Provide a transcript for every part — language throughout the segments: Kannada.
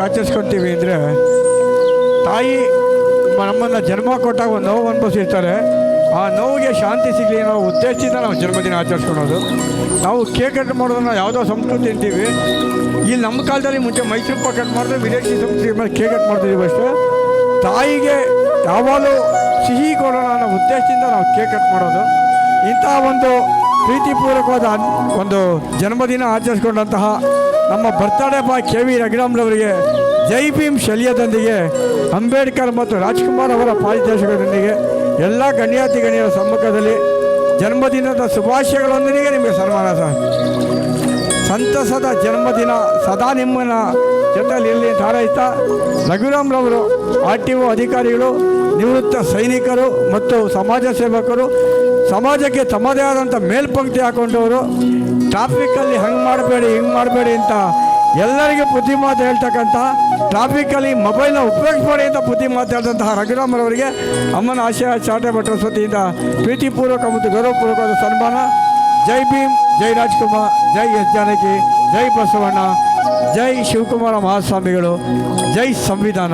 ಆಚರಿಸ್ಕೊತೀವಿ ಅಂದರೆ ತಾಯಿ ನಮ್ಮನ್ನು ಜನ್ಮ ಕೊಟ್ಟಾಗ ಒಂದು ನೋವು ಅನುಭವಿಸಿರ್ತಾರೆ. ಆ ನೋವಿಗೆ ಶಾಂತಿ ಸಿಗಲಿ ಅನ್ನೋ ಉದ್ದೇಶದಿಂದ ನಾವು ಜನ್ಮದಿನ ಆಚರಿಸ್ಕೊಳೋದು. ನಾವು ಕೇಕ್ ಕಟ್ ಮಾಡೋದನ್ನ ಯಾವುದೋ ಸಂಸ್ಕೃತಿ ಅಂತೀವಿ. ಇಲ್ಲಿ ನಮ್ಮ ಕಾಲದಲ್ಲಿ ಮುಂಚೆ ಮೈಸೂರು ಪಾಕ್ ಕಟ್ ಮಾಡಿದ್ರೆ ವಿದೇಶಿ ಸಂಸ್ಕೃತಿ ಮೇಲೆ ಕೇಕ್ ಕಟ್ ಮಾಡ್ತಿದ್ದೀವಿ ಅಷ್ಟೇ. ತಾಯಿಗೆ ಯಾವಾಗಲೂ ಸಿಹಿ ಕೊಡೋಣ ಅನ್ನೋ ಉದ್ದೇಶದಿಂದ ನಾವು ಕೇಕ್ ಕಟ್ ಮಾಡೋದು. ಇಂಥ ಒಂದು ಪ್ರೀತಿಪೂರ್ವಕವಾದ ಒಂದು ಜನ್ಮದಿನ ಆಚರಿಸ್ಕೊಂಡಂತಹ ನಮ್ಮ ಬರ್ತಡೇ ಬಾಯ್ KV ರಘುರಾಮ್ರವರಿಗೆ ಜೈ ಭೀಮ್ ಶಲ್ಯದೊಂದಿಗೆ ಅಂಬೇಡ್ಕರ್ ಮತ್ತು ರಾಜ್ಕುಮಾರ್ ಅವರ ಪಾರಿತೋಷಕದೊಂದಿಗೆ ಎಲ್ಲ ಗಣ್ಯಾತಿ ಗಣ್ಯರ ಸಮ್ಮುಖದಲ್ಲಿ ಜನ್ಮದಿನದ ಶುಭಾಶಯಗಳೊಂದಿಗೆ ನಿಮಗೆ ಸನ್ಮಾನ ಸರ್. ಸಂತಸದ ಜನ್ಮದಿನ ಸದಾ ನಿಮ್ಮನ್ನ ಜೊತೆಯಲ್ಲಿ ಇರಲಿ ಅಂತ ಹಾರೈಸ್ತಾ, ರಘುರಾಮ್ರವರು RTO ಅಧಿಕಾರಿಗಳು, ನಿವೃತ್ತ ಸೈನಿಕರು ಮತ್ತು ಸಮಾಜ ಸೇವಕರು, ಸಮಾಜಕ್ಕೆ ತಮ್ಮದೇ ಆದಂಥ ಮೇಲ್ಪಂಕ್ತಿ ಹಾಕೊಂಡವರು, ಟ್ರಾಫಿಕ್ಕಲ್ಲಿ ಹಂಗೆ ಮಾಡಬೇಡಿ ಹಿಂಗೆ ಮಾಡಬೇಡಿ ಅಂತ ಎಲ್ಲರಿಗೂ ಬುದ್ಧಿ ಮಾತು ಹೇಳ್ತಕ್ಕಂಥ, ಟ್ರಾಫಿಕ್ಕಲ್ಲಿ ಮೊಬೈಲ್ನ ಉಪಯೋಗಿಸ್ಬೇಡಿ ಅಂತ ಬುದ್ಧಿ ಮಾತು ಹೇಳ್ದಂತಹ ರಘುರಾಮ್ರವರಿಗೆ ಅಮ್ಮನ ಆಶಯ ಚಾಟೆ ಭಟ್ರ ವತಿಯಿಂದ ಪ್ರೀತಿಪೂರ್ವಕ ಮತ್ತು ಗೌರವಪೂರ್ವಕವಾದ ಸನ್ಮಾನ. ಜೈ ಭೀಮ್, ಜೈ ರಾಜ್ಕುಮಾರ್, ಜೈ ಎಸ್ ಜಾನಕಿ, ಜೈ ಬಸವಣ್ಣ, ಜೈ ಶಿವಕುಮಾರ ಮಹಾಸ್ವಾಮಿಗಳು, ಜೈ ಸಂವಿಧಾನ.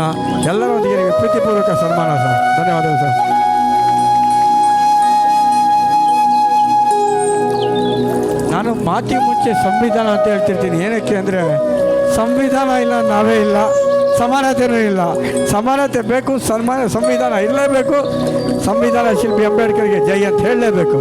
ಎಲ್ಲರೊಂದಿಗೆ ಪ್ರೀತಿಪೂರ್ವಕ ಸನ್ಮಾನ ಸರ್. ಧನ್ಯವಾದಗಳು ಸರ್. ನಾನು ಮಾತಿ ಮುಂಚೆ ಸಂವಿಧಾನ ಅಂತ ಹೇಳ್ತಿರ್ತೀನಿ. ಏನಕ್ಕೆ ಅಂದರೆ ಸಂವಿಧಾನ ಇಲ್ಲ, ನಾವೇ ಇಲ್ಲ, ಸಮಾನತೆಯೂ ಇಲ್ಲ. ಸಮಾನತೆ ಬೇಕು, ಸಂವಿಧಾನ ಇರಲೇಬೇಕು. ಸಂವಿಧಾನ ಶಿಲ್ಪಿ ಅಂಬೇಡ್ಕರ್ಗೆ ಜೈ ಅಂತ ಹೇಳಲೇಬೇಕು.